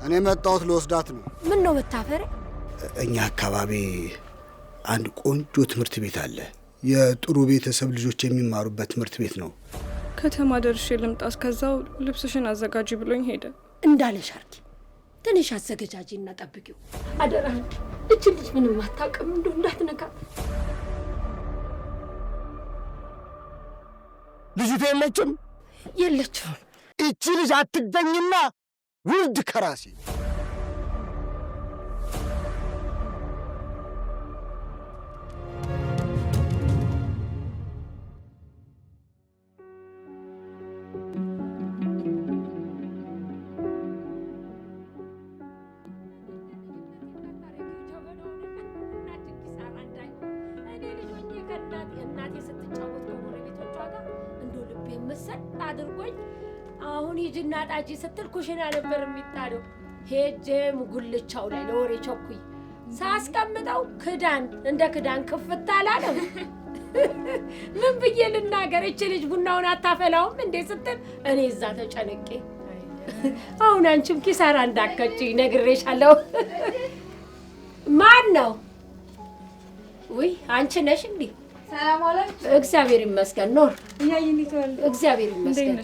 እኔ መጣሁት ለወስዳት ነው። ምን ነው መታፈረ? እኛ አካባቢ አንድ ቆንጆ ትምህርት ቤት አለ። የጥሩ ቤተሰብ ልጆች የሚማሩበት ትምህርት ቤት ነው። ከተማ ደርሼ ልምጣ፣ እስከዛው ልብስሽን አዘጋጂ ብሎኝ ሄደ። እንዳለሽ አርጊ። ትንሽ አዘገጃጂና ጠብቂው አደራህን። እቺ ልጅ ምንም አታውቅም፣ እንደው እንዳትነካ። ልጅቷ የለችም? የለችም። እቺ ልጅ አትገኝና ውልድ ከራሴ አድርጎኝ አሁን ሂጂና ጣጂ ስትል ኩሽና ነበር የሚጣደው። ሄጄ ሙጉልቻው ላይ ለወሬ ቸኩይ ሳስቀምጠው ክዳን እንደ ክዳን ክፍት አላለም። ምን ብዬ ልናገር? እቺ ልጅ ቡናውን አታፈላውም እንዴ ስትል እኔ እዛ ተጨነቄ። አሁን አንቺም ኪሳራ እንዳከቺ ነግሬሻለሁ። ማን ነው? ውይ አንቺ ነሽ እንዴ? ሰላም አለች። እግዚአብሔር ይመስገን። ኖር ያይኒ ተወል እግዚአብሔር ይመስገን።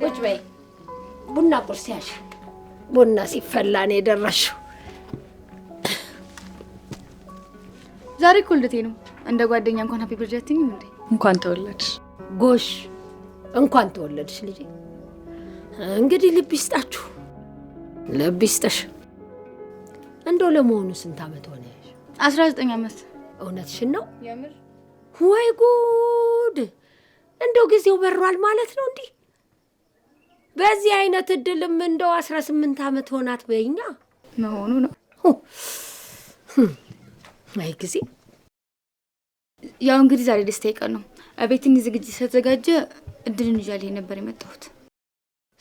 ቁጭ በይ። ቡና ቁርስ ያሽ። ቡና ሲፈላ ነው የደረሽው። ዛሬ እኮ ልደቴ ነው። እንደ ጓደኛ እንኳን ሃፒ በርዝዴይ አትይኝም እንዴ? እንኳን ተወለድሽ። ጎሽ እንኳን ተወለድሽ ልጄ። እንግዲህ ልብ ይስጣችሁ፣ ልብ ይስጥሽ። እንደው ለመሆኑ ስንት ዓመት ሆነሽ? 19 ዓመት። እውነትሽን ነው? የምር? ወይ ጉድ! እንደው ጊዜው በሯል ማለት ነው እንዴ? በዚህ አይነት እድልም እንደው 18 ዓመት ሆናት በእኛ መሆኑ ነው። አይ ጊዜ። ያው እንግዲህ ዛሬ ደስታዬ ቀን ነው። አቤትን ዝግጅት ስለተዘጋጀ እድልን ይዣለሁ ነበር የመጣሁት።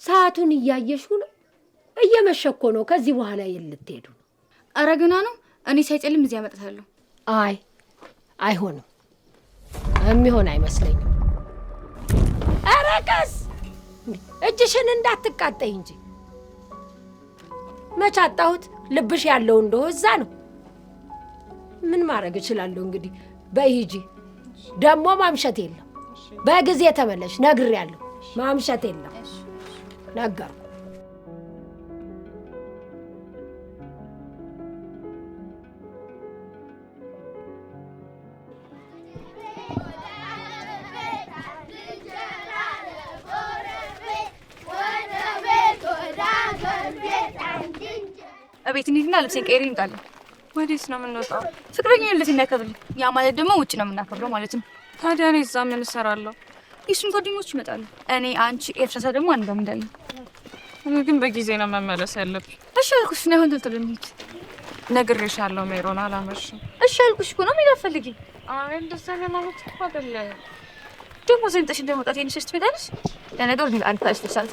ሰዓቱን እያየሽው ነው? እየመሸ እኮ ነው። ከዚህ በኋላ የልትሄዱ ነው? ኧረ ገና ነው። እኔ ሳይጨልም እዚህ አመጣታለሁ። አይ አይሆንም፣ የሚሆን አይመስለኝም። ኧረ ቀስ እጅሽን እንዳትቃጠይ እንጂ። መች አጣሁት? ልብሽ ያለው እንደው እዛ ነው። ምን ማድረግ እችላለሁ እንግዲህ። በይ ሂጂ። ደግሞ ማምሸት የለም። በጊዜ ተመለሽ። ነግሬያለሁ። ማምሸት የለም ነገርኩ። አቤት እንሂድና ልብሴን ቀይሬ እንጣለን። ወዴት ነው የምንወጣው? ፍቅረኛዬ ልደት እናከብር። ያ ማለት ደግሞ ውጭ ነው የምናከብረው ማለት ነው። ታዲያ እኔ እዛ ምን እሰራለሁ? የእሱን ጓደኞች ይመጣሉ። እኔ፣ አንቺ፣ ኤፍራታ ደግሞ አንዳለን። እኔ ግን በጊዜ ነው መመለስ ያለብሽ። እሺ አልኩሽ። ነው አሁን ተልተል እንሂድ። ነግሬሻለሁ ሜሮን፣ አላመሽም። እሺ አልኩሽ እኮ ነው። ምን አፈልጊ? አይ እንደዛ ለማለት እኮ አይደለም። ደግሞ ዘንጠሽ እንደመውጣት የነሽስ ትመጣለሽ። ለነገሩ ግን አንተ ታስተሳልፍ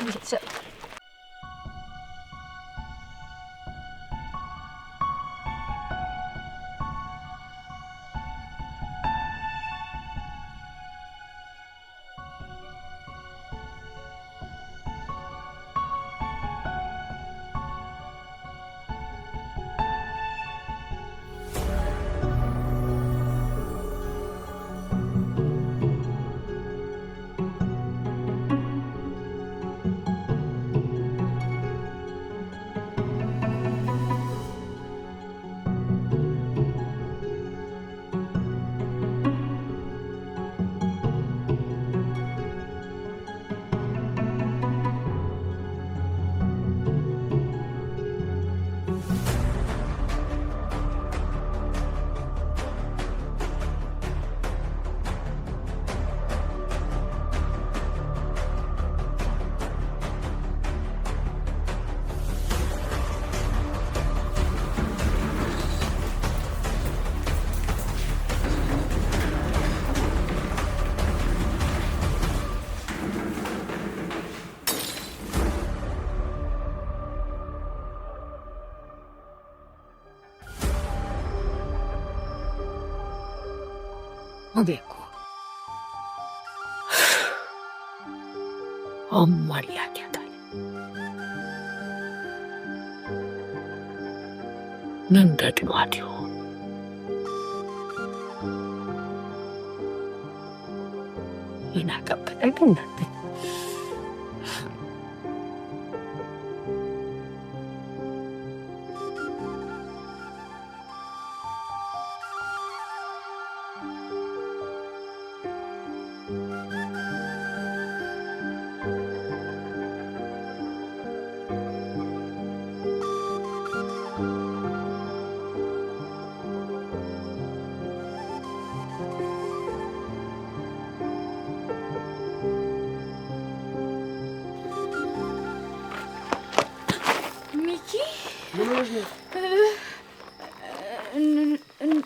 Ecco. Ammaliatia tale. ምን ገጥሟት ይሆን? ምን አቀበለኝ እናንተ?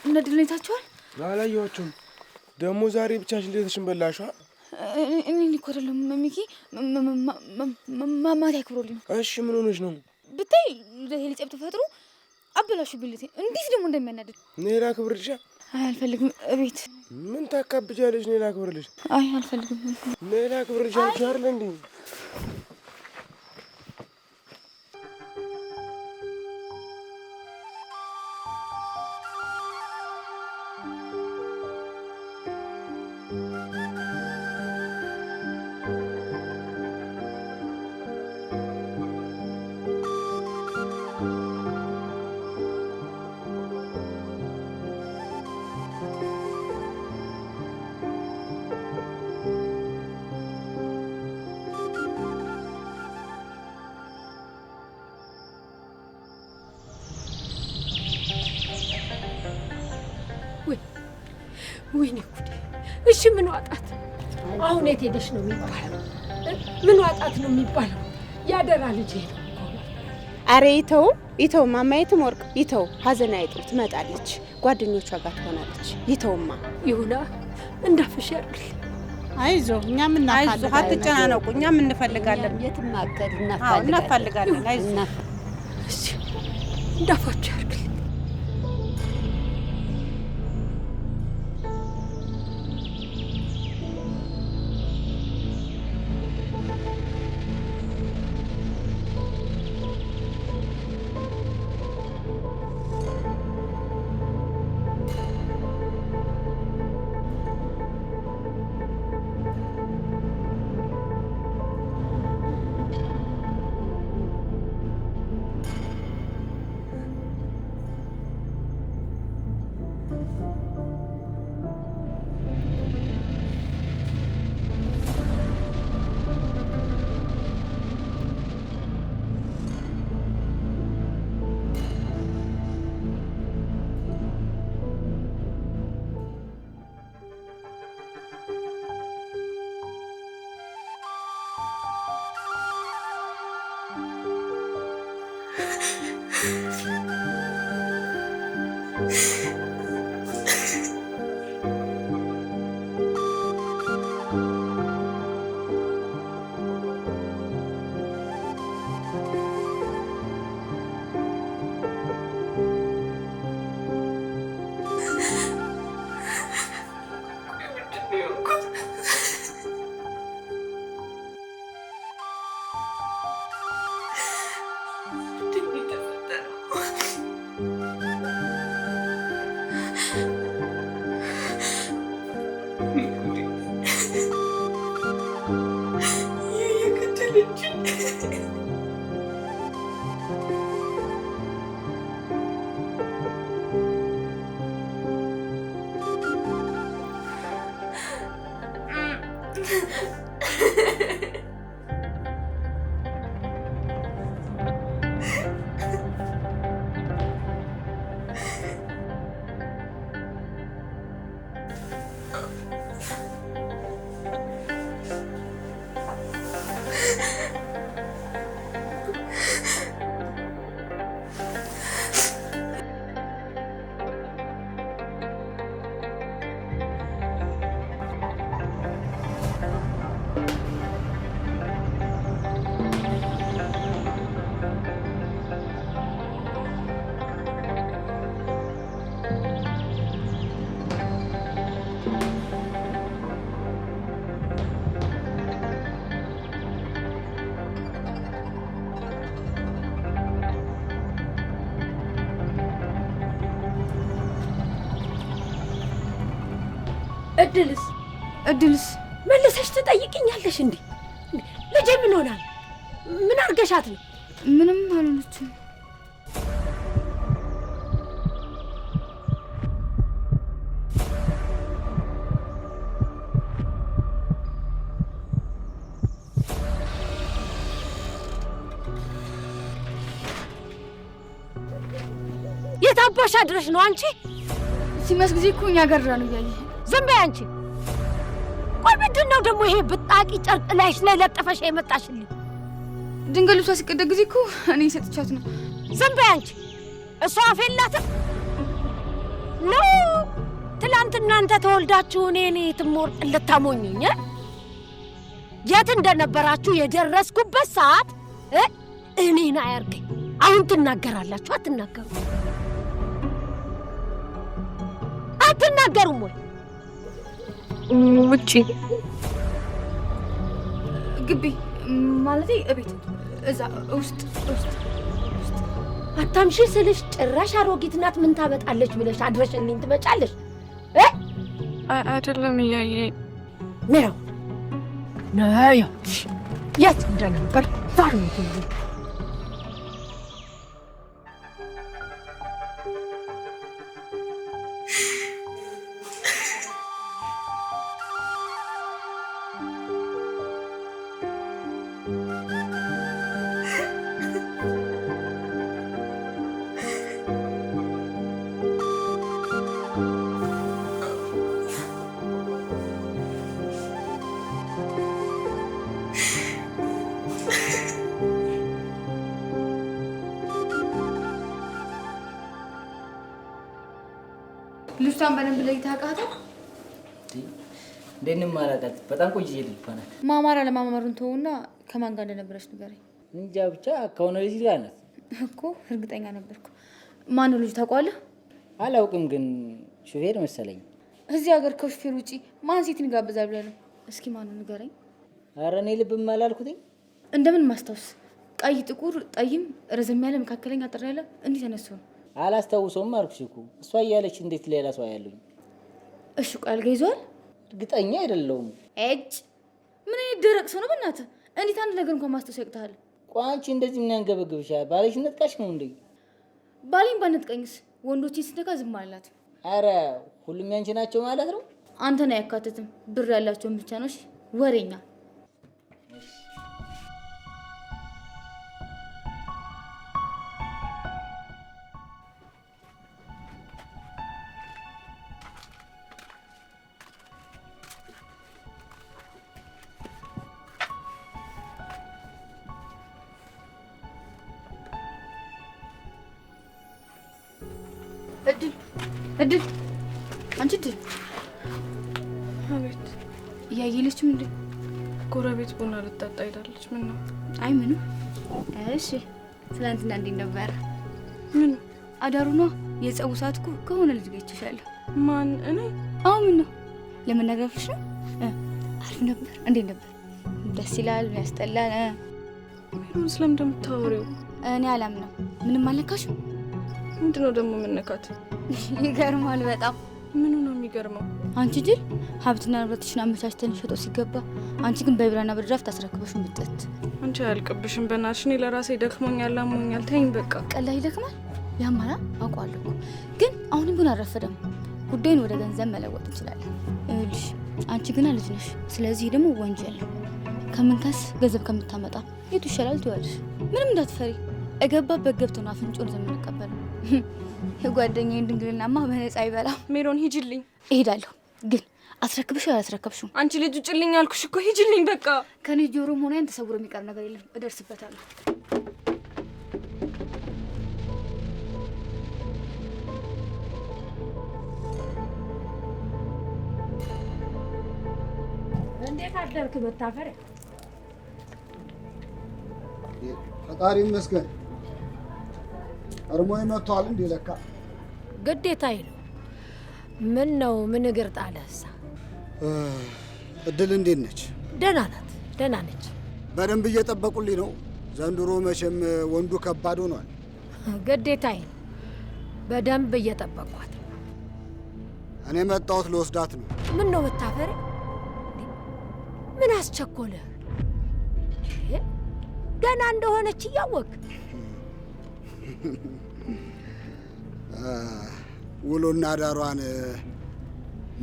እንደድለታችኋል አላየኋቸውም። ደግሞ ዛሬ ብቻሽን እንዴትሽን በላሽዋ? እኔ እኮ አይደለም ሚኪ ማማት ያክብሮልኝ። እሺ ምን ሆነሽ ነው? ብታይ ሊጨብ ተፈጥሮ አበላሹ ብልቴ እንዴት ደግሞ እንደሚያናድድ። እኔ ላክብርልሽ? አይ አልፈልግም። እቤት ምን ታካብጃለሽ? እኔ ላክብርልሽ? አይ አልፈልግም። እኔ ላክብርልሽ አልኩሽ አይደል እንዴ? ወይኔ ጉዴ! እሺ ምን ዋጣት? አሁን የት ሄደሽ ነው የሚባለው? ምን ዋጣት ነው የሚባለው? ያደራ ልጄ ነው። አረ ይተው ማማየትም ወርቅ ይተው። ሀዘን አይጥሩ ትመጣለች፣ ጓደኞቿ ጋር ትሆናለች። ይተውማ ይሁና እንዳፍሽ ያርግል። አይዞ እኛም እናፈልጋለን። አይዞ አትጨናነቁ፣ እኛም እንፈልጋለን። የትም አገር እናፈልጋለን። አይዞ እሺ እንዳፋችሁ ያርግል። እድልስ መልሰሽ ትጠይቅኛለሽ እንዴ? ልጄ ምን ሆና? ምን አርገሻት ነው? ምንም አልሆነችም። የታባሽ አድረሽ ነው አንቺ? ሲመስ ጊዜ እኮ እኛ ጋር ነው ያለ። ዝም በይ አንቺ። ቆይ ምንድን ነው ደግሞ ይሄ ብጣቂ ጨርቅ ላይሽ ላይ ለጠፈሽ የመጣሽልኝ? ድንገት ልብሷ ሲቀደድ ጊዜ እኮ እኔ ሰጥቻት ነው። ዝም በይ አንቺ። እሷ አፍ የላትም ነው? ትላንት እናንተ ተወልዳችሁ እኔ ትሞርጥ ልታሞኙኝ የት እንደነበራችሁ የደረስኩበት ሰዓት እኔን አያርገኝ። አሁን ትናገራላችሁ አትናገሩ? አትናገሩም ወይ? ውጪ ግቢ ማለቴ እቤት እዛ ውስጥ አታምሺ ስልሽ ጭራሽ አሮጊት ናት ምን ታበጣለች ብለሽ አድረሽልኝ ትመጫለሽ? አይደለም እያየ ነው የት እንደነበር ዛሬ ልጅቷን በደንብ ላይ ታውቃታለህ? እንደንም ማራቃት በጣም ቆይቼ ልባናት ማማራ ለማማሩን ተውና ከማን ጋር እንደነበረች ንገረኝ። እንጃ ብቻ ከሆነ ልጅ ጋር ናት እኮ እርግጠኛ ነበርኩ። ማን ነው ልጅ ታውቃለህ? አላውቅም ግን ሹፌር መሰለኝ። እዚህ ሀገር ከሹፌር ውጪ ማን ሴትን ጋብዛል ብለህ ነው? እስኪ ማን ነው ንገረኝ። ኧረ እኔ ልብም አላልኩትኝ። እንደምን ማስታወስ? ቀይ፣ ጥቁር፣ ጠይም፣ ረዘም ያለ፣ መካከለኛ፣ አጠር ያለ እንዴት ተነሱ ነው? አላስታውሰውም አልኩሽ እኮ። እሷ እያለች እንዴት ሌላ ሰው ያለኝ? እሺ ቃል ገይዟል? እርግጠኛ አይደለሁም። እጭ ምን አይነት ደረቅ ሰው ነው በእናትህ! እንዴት አንድ ነገር እንኳን ማስታወስ ያቅታል? ቋንቺ እንደዚህ ምን ያንገበግብሻል? ባለሽ ነጥቃሽ ነው እንዴ? ባሌን ባነጥቀኝስ ወንዶችን ስትነካ ዝም አላት። አረ ሁሉም ያንቺ ናቸው ማለት ነው? አንተን አያካትትም። ብር ያላቸውን ብቻ ነው። እሺ ወሬኛ እድል አንቺ እድል አቤት። እያየለችም እንዴ? ጎረቤት ቡና ልጠጣ ሄዳለች። ምን ነው? አይ ምንም። እሺ ትናንትና እንዴት ነበረ? ምን አዳሩ ነው የጸቡ ሰዓት እኮ ከሆነ ልጅ ጋር ይችላል። ማን? እኔ? አዎ ምን ነው ለመናገርሽ ነው? አሪፍ ነበር። እንዴት ነበር? ደስ ይላል ያስጠላል? ምን ስለምን እንደምታወሪው? እኔ አላምነው። ምንም አልነካሽም? ምንድነው ደግሞ መነካት? ይገርማል በጣም። ምኑ ነው የሚገርመው? አንቺ ጅል ሀብትና ንብረትሽን አመቻችተን ሸጦ ሲገባ አንቺ ግን በብራና በድራፍት አስረክበሽ ምጥት። አንቺ አያልቅብሽም በእናትሽ። እኔ ለራሴ ደክሞኛል፣ አሞኛል። ተይኝ በቃ። ቀላል ይደክማል። ያማራ አውቃለሁ፣ ግን አሁንም ግን አልረፈደም። ጉዳዩን ወደ ገንዘብ መለወጥ እንችላለን። ይኸውልሽ አንቺ ግን ልጅ ነሽ። ስለዚህ ደግሞ ወንጀል ነው። ከምንከስ ገንዘብ ከምታመጣ የቱ ይሻላል ትያለሽ? ምንም እንዳትፈሪ። እገባበት ገብቶ ነው አፍንጮን ዘመንቀበል። የጓደኛዬን ድንግልናማ በነፃ አይበላም። ሜሮን ሂጂልኝ። እሄዳለሁ፣ ግን አስረክብሽው አላስረክብሽው? አንቺ ልጅ ውጭልኝ አልኩሽ እኮ ሂጂልኝ በቃ። ከኔ ጆሮም ሆነ ያን ተሰውሮ የሚቀር ነገር የለም። እደርስበታለሁ። እንዴት አደርክ መታፈሪያ? ፈጣሪ ይመስገን። እርሞኝ መጥቷል እንዴ? ለካ ግዴታዬ ነው። ምን ነው ምን እግር ጣለህሳ? እድል እንዴት ነች? ደህና ናት፣ ደህና ነች። በደንብ እየጠበቁልኝ ነው። ዘንድሮ መቼም ወንዱ ከባድ ሆኗል። ግዴታዬ ነው። በደንብ እየጠበቋት። እኔ መጣሁት ለወስዳት ነው። ምን ነው መታፈሪ? ምን አስቸኮለ? ገና እንደሆነች እያወቅ ውሎና ዳሯን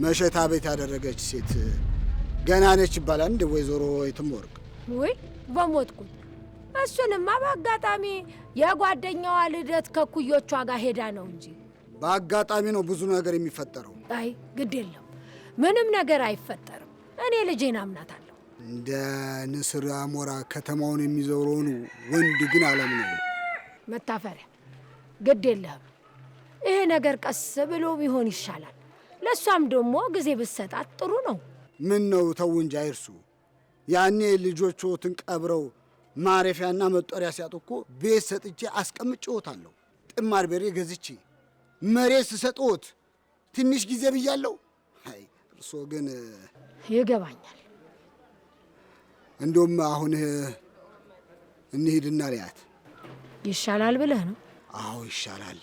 መሸታ ቤት ያደረገች ሴት ገና ነች ይባላል እንደ ወይዘሮ የትምወርቅ? ወይ በሞትኩት። እሱንማ በአጋጣሚ የጓደኛዋ ልደት ከኩዮቿ ጋር ሄዳ ነው እንጂ። በአጋጣሚ ነው ብዙ ነገር የሚፈጠረው። አይ ግድ የለም ምንም ነገር አይፈጠርም። እኔ ልጄን አምናታለሁ። እንደ ንስር አሞራ ከተማውን የሚዞረውን ወንድ ግን አላምነውም። መታፈሪያ ግድ የለህም። ይሄ ነገር ቀስ ብሎ ቢሆን ይሻላል። ለእሷም ደግሞ ጊዜ ብትሰጣት ጥሩ ነው። ምን ነው ተው እንጂ አይርሱ። ያኔ ልጆችዎትን ቀብረው ማረፊያና መጦሪያ ሲያጡ እኮ ቤት ሰጥቼ አስቀምጬዎታለሁ። ጥማር በሬ ገዝቼ መሬት ስሰጥዎት ትንሽ ጊዜ ብያለሁ። አይ እርሶ ግን ይገባኛል። እንደውም አሁን እንሂድና ልያት ይሻላል ብለህ ነው? አዎ ይሻላል።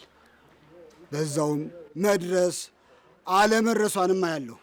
በዛውም መድረስ አለመድረሷንም አያለሁ።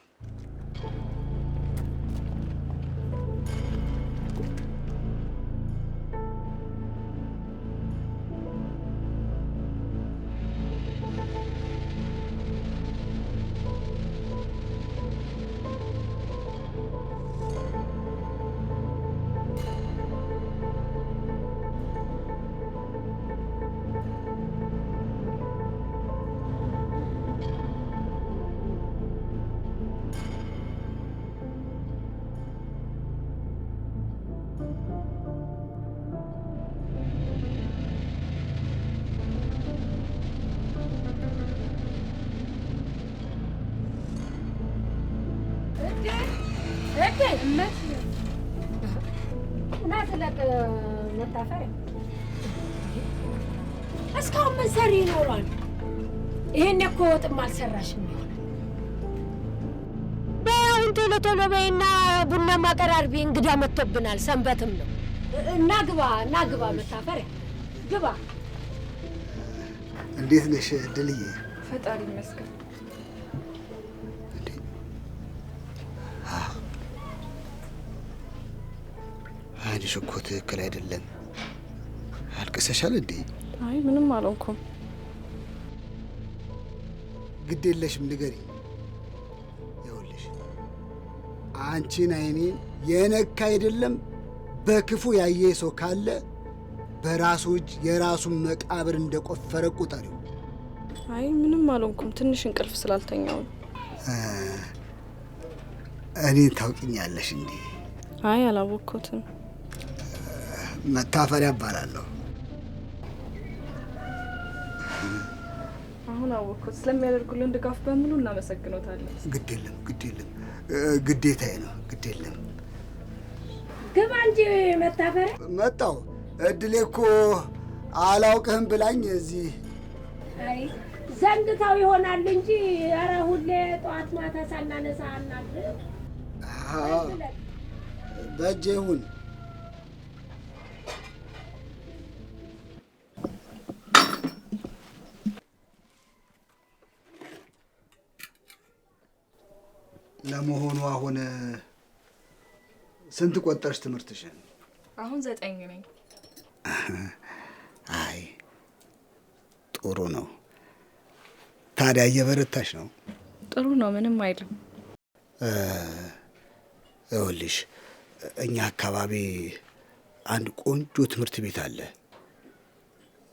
መታፈሪያ እስካሁን ምን ሰሪ ይኖራል? ይሄን እኮ ወጥም አልሰራሽም ይሆናል። በያውን ቶሎ ቶሎ በይና ቡና ማቀራርቢ፣ እንግዳ መጥቶብናል። ሰንበትም ነው። እናግባ መታፈሪያ ግባ። እንዴት ነሽ ድልዬ? ፈጣሪ ይመስገን። አይንሽ እኮ ትክክል አይደለም። አልቅሰሻል እንዴ? አይ ምንም አልሆንኩም። ግድ የለሽም ንገሪኝ። ይኸውልሽ አንቺን አይኔን የነካ አይደለም በክፉ ያየ ሰው ካለ በራሱ እጅ የራሱን መቃብር እንደቆፈረ ቁጠሪው። አይ ምንም አልሆንኩም። ትንሽ እንቅልፍ ስላልተኛው። እኔን ታውቂኛለሽ እንዴ? አይ አላወቅኩትም። መታፈሪያ እባላለሁ። አሁን አወቅኩት። ስለሚያደርጉልን ድጋፍ በሙሉ እናመሰግኖታለን። ግድ የለም ግዴታዬ ነው። ግድ የለም ግባ እንጂ መታፈሪያ። መጣሁ። እድሌ እኮ አላውቅህም ብላኝ እዚህ። አይ ዘንግታው ይሆናል እንጂ ኧረ ሁሌ ጠዋት ማታ ሳናነሳ አናድር። በእጄ ይሁን። ለመሆኑ አሁን ስንት ቆጠርሽ ትምህርትሽን? አሁን 9 ነኝ። አይ ጥሩ ነው። ታዲያ እየበረታሽ ነው? ጥሩ ነው፣ ምንም አይልም። ይኸውልሽ እኛ አካባቢ አንድ ቆንጆ ትምህርት ቤት አለ።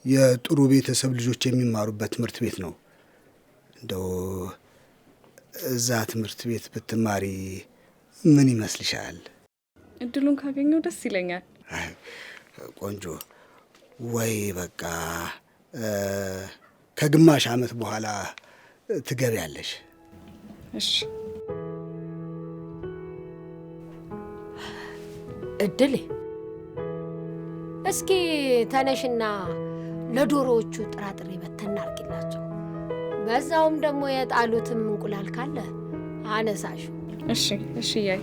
የጥሩ ቤተሰብ ልጆች የሚማሩበት ትምህርት ቤት ነው። እንደው እዛ ትምህርት ቤት ብትማሪ ምን ይመስልሻል? እድሉን ካገኘው ደስ ይለኛል። ቆንጆ ወይ በቃ ከግማሽ ዓመት በኋላ ትገቢያለሽ። እሺ እድሌ፣ እስኪ ተነሽና ለዶሮዎቹ ጥራጥሬ በተና አርጊላቸው። በዛውም ደግሞ የጣሉትም እንቁላል ካለ አነሳሹ። እሺ ያይ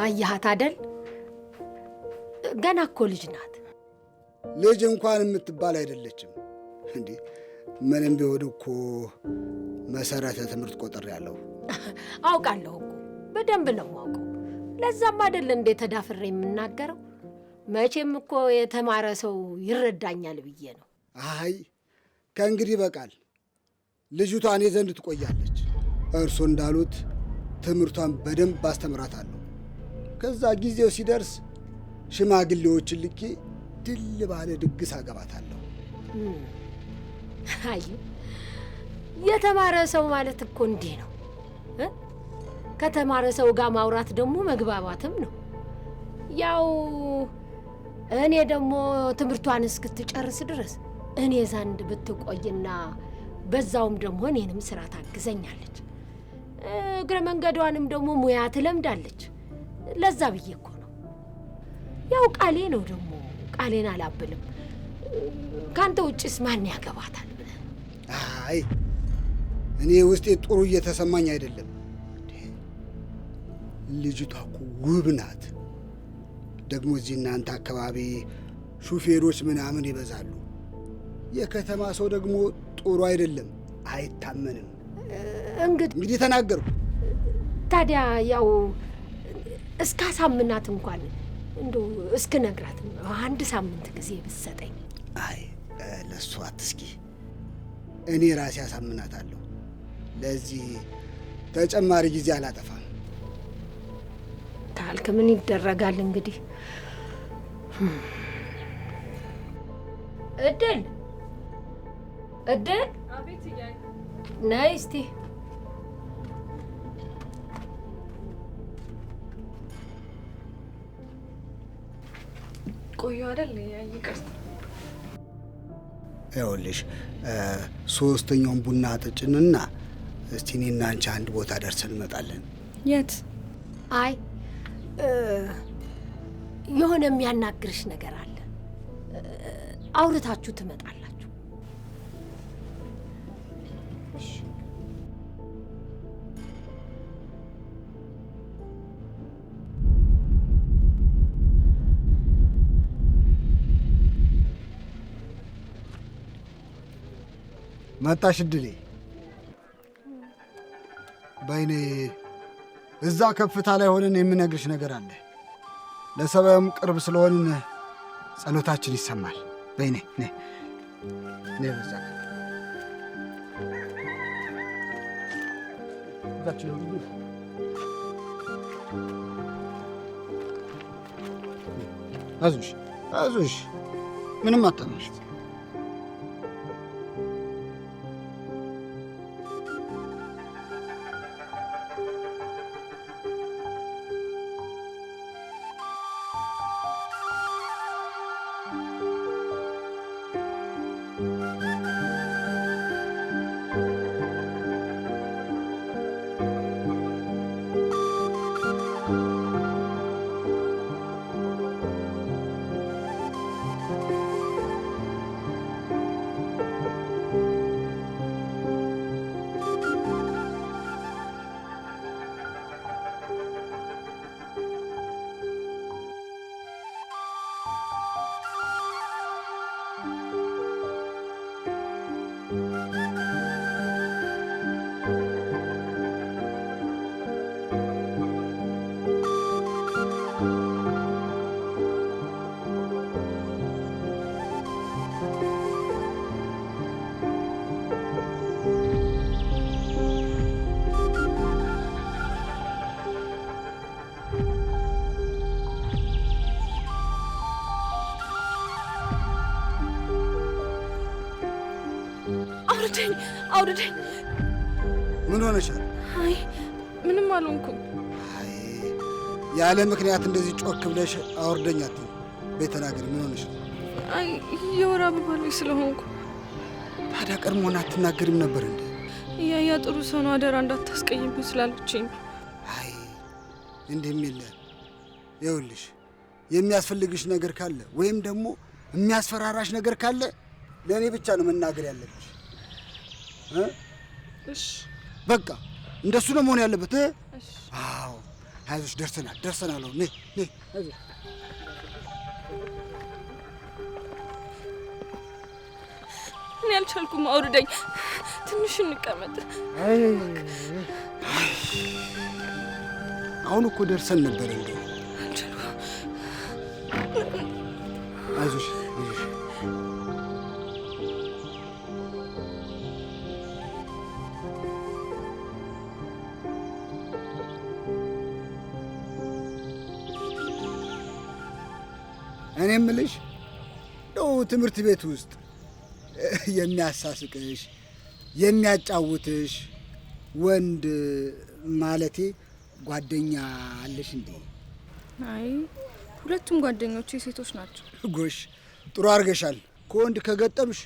አያሃት አይደል? ገና እኮ ልጅ ናት። ልጅ እንኳን የምትባል አይደለችም እንዴ። ምንም ቢሆን እኮ መሰረተ ትምህርት ቆጥር ያለው አውቃለሁ እኮ በደንብ ነው የማውቀው። ለዛም አይደል እንዴ ተዳፍሬ የምናገረው። መቼም እኮ የተማረ ሰው ይረዳኛል ብዬ ነው። አይ ከእንግዲህ በቃል ልጅቷ እኔ ዘንድ ትቆያለች። እርሶ እንዳሉት ትምህርቷን በደንብ አስተምራታለሁ። ከዛ ጊዜው ሲደርስ ሽማግሌዎችን ልኬ ድል ባለ ድግስ አገባታለሁ። አይ የተማረ ሰው ማለት እኮ እንዲህ ነው። ከተማረ ሰው ጋር ማውራት ደግሞ መግባባትም ነው። ያው እኔ ደግሞ ትምህርቷን እስክትጨርስ ድረስ እኔ ዘንድ ብትቆይና በዛውም ደግሞ እኔንም ስራ ታግዘኛለች፣ እግረ መንገዷንም ደግሞ ሙያ ትለምዳለች። ለዛ ብዬ እኮ ነው። ያው ቃሌ ነው ደግሞ ቃሌን አላብልም። ካንተ ውጭስ ማን ያገባታል? አይ እኔ ውስጤ ጥሩ እየተሰማኝ አይደለም። ልጅቷ እኮ ውብ ናት። ደግሞ እዚህ እናንተ አካባቢ ሹፌሮች ምናምን ይበዛሉ። የከተማ ሰው ደግሞ ጥሩ አይደለም፣ አይታመንም። እንግዲህ ተናገርኩ። ታዲያ ያው እስካሳምናት እንኳን እንደው እስክነግራት አንድ ሳምንት ጊዜ ብትሰጠኝ። አይ ለእሱ አትስኪ፣ እኔ ራሴ አሳምናታለሁ። ለዚህ ተጨማሪ ጊዜ አላጠፋም። ካልክ ምን ይደረጋል እንግዲህ። እድል እድል፣ አቤት እያለ ነይ እስቲ። ቆዩ አይደል? ይቅርታ። ይኸውልሽ ሶስተኛውን ቡና አጥጭንና እስቲ እኔና አንቺ አንድ ቦታ ደርሰን እንመጣለን። የት? አይ የሆነ የሚያናግርሽ ነገር አለ። አውርታችሁ ትመጣላችሁ። መጣሽ እድሌ? በይኔ እዛ ከፍታ ላይ ሆነን የምነግርሽ ነገር አለ። ለሰማዩም ቅርብ ስለሆንን ጸሎታችን ይሰማል። በይኔ ነይ ነይ። በዛ እዛችን ሁሉ አይዞሽ አይዞሽ፣ ምንም አታመሽ። አውርደኝ አውርደኝ። ምን ሆነሻል? አይ ምንም አልሆንኩም። አይ ያለ ምክንያት እንደዚህ ጮክ ብለሽ አውርደኝ አትይም። ቤት ተናገሪ። ምን ሆነሻል? አይ የወር አበባ ላይ ስለሆንኩ። ታዲያ ቀድሞውን አትናገሪም ነበር እንዴ? እያያ ጥሩ ሰው ነው፣ አደራ እንዳታስቀይምብኝ ስላለችኝ። አይ እንዲህም የለ። ይኸውልሽ የሚያስፈልግሽ ነገር ካለ ወይም ደግሞ የሚያስፈራራሽ ነገር ካለ ለእኔ ብቻ ነው መናገር ያለብሽ። እሺ በቃ እንደሱ ነው መሆን ያለበት። አዎ አይዞሽ፣ ደርሰናል። ነይ አይዞሽ። እኔ አልቻልኩም፣ አውርደኝ። ትንሽ እንቀመጥ። አሁን እኮ ደርሰን ነበር እንዴ? አይዞሽ። እኔ የምልሽ እንደው ትምህርት ቤት ውስጥ የሚያሳስቅሽ የሚያጫውትሽ ወንድ ማለቴ ጓደኛ አለሽ እንዴ? አይ ሁለቱም ጓደኞቼ ሴቶች ናቸው። ጎሽ ጥሩ አድርገሻል። ከወንድ ከገጠምሽ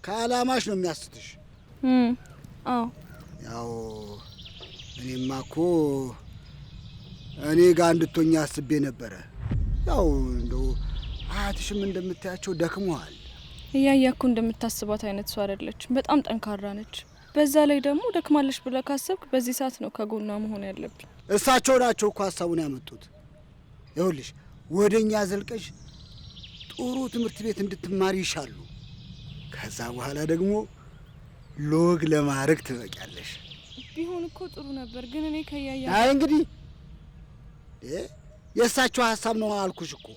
ከዓላማሽ ነው የሚያስትሽ። አዎ ያው እኔማ እኮ እኔ ጋር እንድትሆኛ አስቤ ነበረ። ያው እንደው አያትሽም እንደምታያቸው ደክመዋል። እያያ እኮ እንደምታስባት አይነት ሰው አይደለችም። በጣም ጠንካራ ነች። በዛ ላይ ደግሞ ደክማለች ብለህ ካሰብክ በዚህ ሰዓት ነው ከጎኗ መሆን ያለብን። እሳቸው ናቸው እኮ ሀሳቡን ያመጡት። ይኸውልሽ ወደኛ ዘልቀሽ ጥሩ ትምህርት ቤት እንድትማሪ ይሻሉ። ከዛ በኋላ ደግሞ ሎግ ለማድረግ ትበቂያለሽ። ቢሆን እኮ ጥሩ ነበር፣ ግን እኔ ከያያ አይ እንግዲህ የእሳቸው ሀሳብ ነው አልኩሽ እኮ።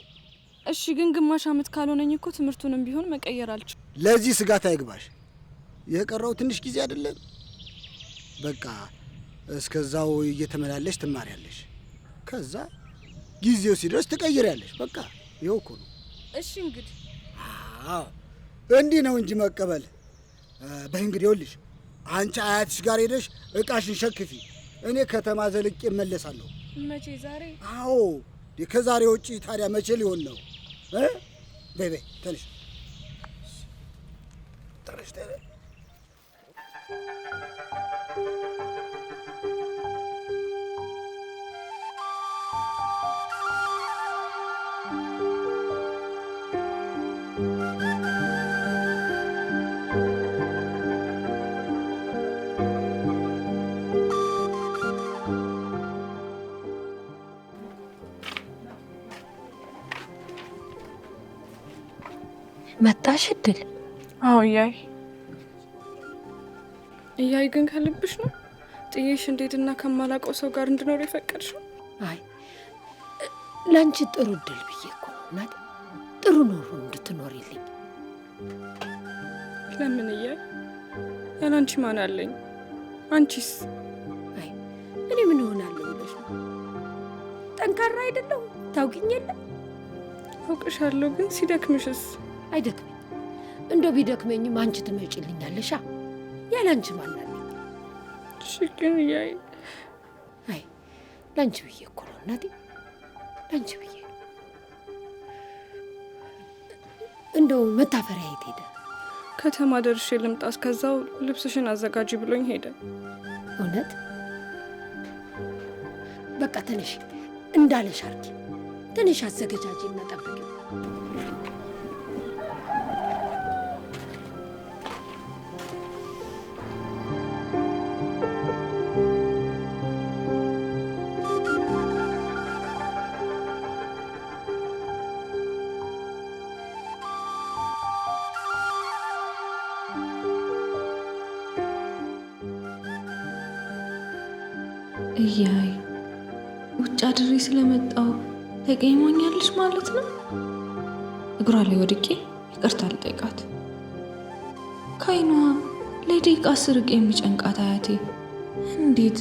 እሺ፣ ግን ግማሽ ዓመት ካልሆነኝ እኮ ትምህርቱንም ቢሆን መቀየር አልችልም። ለዚህ ስጋት አይግባሽ። የቀረው ትንሽ ጊዜ አይደለም። በቃ እስከዛው እየተመላለሽ ትማሪያለሽ። ከዛ ጊዜው ሲደርስ ትቀይሪያለሽ። በቃ ይኸው እኮ ነው። እሺ እንግዲህ እንዲህ ነው እንጂ መቀበል። በይ እንግዲህ ይኸውልሽ አንቺ አያትሽ ጋር ሄደሽ እቃሽን ሸክፊ። እኔ ከተማ ዘልቄ እመለሳለሁ። መቼ? ዛሬ? አዎ ከዛሬ ውጪ ታዲያ መቼ ሊሆን ነው? በይ ተነሽ ተነሽ። መጣሽ እድል? አዎ እያይ ግን ከልብሽ ነው ጥዬሽ እንዴትና ከማላውቀው ሰው ጋር እንድኖር የፈቀድሽው? አይ ለአንቺ ጥሩ እድል ብዬ እኮ ነው እናት፣ ጥሩ ኖሮ እንድትኖሪልኝ። ለምን እያይ? ያለ አንቺ ማን አለኝ? አንቺስ? አይ እኔ ምን እሆናለሁ ብለሽ ነው? ጠንካራ አይደለሁ? ታውቂኝ የለ? አውቅሻለሁ፣ ግን ሲደክምሽስ? አይደክመኝ። እንደው ቢደክመኝም አንቺ ትመጪልኛለሻ። ያለ አንቺ ማን አለኝ? እሺ ግን እያይ። አይ ለአንቺ ብዬ እኮ ነው እናቴ፣ ለአንቺ ብዬ። እንደው መታፈሪያ የት ሄደ? ከተማ ደርሼ ልምጣ፣ እስከዛው ልብስሽን አዘጋጂ ብሎኝ ሄደ። እውነት? በቃ ተነሽ፣ እንዳለሽ አርጊ። ተነሽ አዘገጃጂ እና ጠብቂ። እያይ ውጭ አድሬ ስለመጣው ተቀይሞኛለሽ ማለት ነው? እግሯ ላይ ወድቄ ይቅርታ ልጠይቃት። ከዓይኗ ለደቂቃ ስርቅ የሚጨንቃት አያቴ እንዴት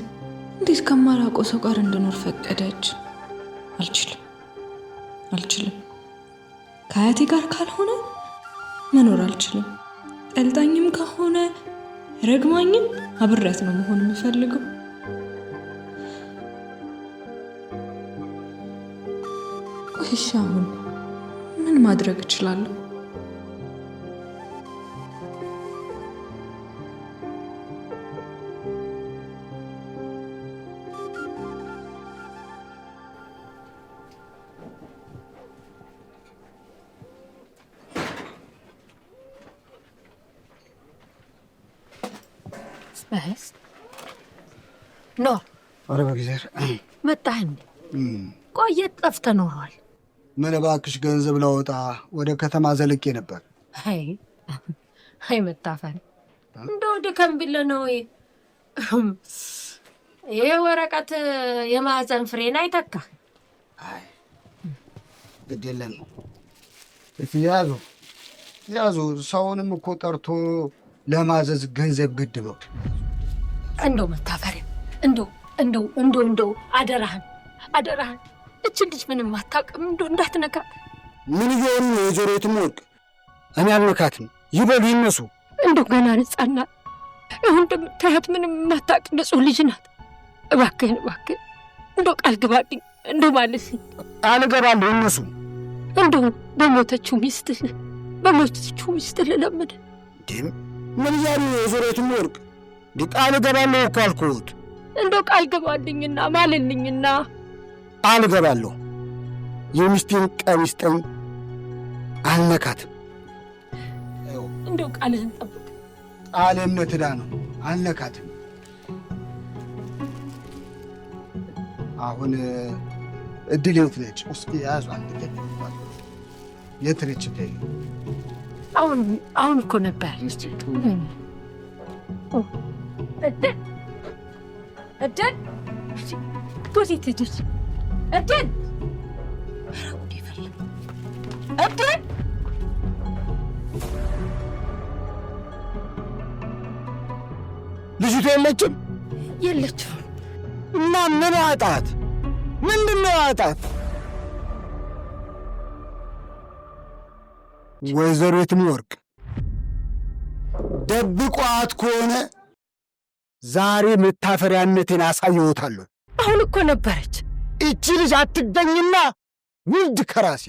ከማላውቀው ሰው ጋር እንድኖር ፈቀደች? አልችልም። ከአያቴ ጋር ካልሆነ መኖር አልችልም። ጠልጣኝም ከሆነ ረግማኝም አብሬያት ነው መሆን የምፈልገው። እሺ አሁን ምን ማድረግ እችላለሁ? በስ ኖር ኧረ በጊዜር መጣህ እንዴ? ቆየት ጠፍተህ ኖረዋል። ምን እባክሽ ገንዘብ ላወጣ ወደ ከተማ ዘልቄ ነበር። አይ መታፈር እንደው ድከም ብለህ ነው። ይሄ ወረቀት የማዕፀን ፍሬን አይተካ። አይ ግድ የለም ያዙ ያዙ። ሰውንም እኮ ጠርቶ ለማዘዝ ገንዘብ ግድ ነው። እንደው መታፈር እንደው አደራህን እች ልጅ ምንም አታውቅም። እንደው እንዳትነካ። ምን ይሆን ነው የጆሮትም ወርቅ? እኔ አልነካትም። ይበሉ ይነሱ። እንደው ገና ነጻና ይሁን እንደምታያት ምንም የማታውቅ ንጹህ ልጅ ናት። እባክህን እንደው ቃል ግባልኝ። እንደው ማለት ቃል እገባለሁ። ይነሱ። እንደው በሞተችው ሚስትህ ልለምድ። ምን እያሉ ነው የጆሮትም ወርቅ? ቃል እገባለሁ እኮ አልኩት። እንደው ቃል ገባልኝና ማልልኝና። ቃል እገባለሁ። የሚስቴን ቀሚስ ጠኝ አልነካትም። እንደው ቃልህን ጠብቅ። ቃል እምነት ዕዳ ነው። አልነካትም። አሁን እድል የት ነች? እስኪ ያዙ። የት ነች? አሁን እኮ ነበር እድል ወዴት ሄደች? እድል ልጅቷ የለችም? የለችም። እና ምን አጣት? ምንድን ነው አጣት? ወይዘሮ የትምወርቅ ደብቋት ከሆነ ዛሬ መታፈሪያነቴን አሳየዎታለሁ። አሁን እኮ ነበረች። እቺ ልጅ አትገኝና ውልድ ከራሴ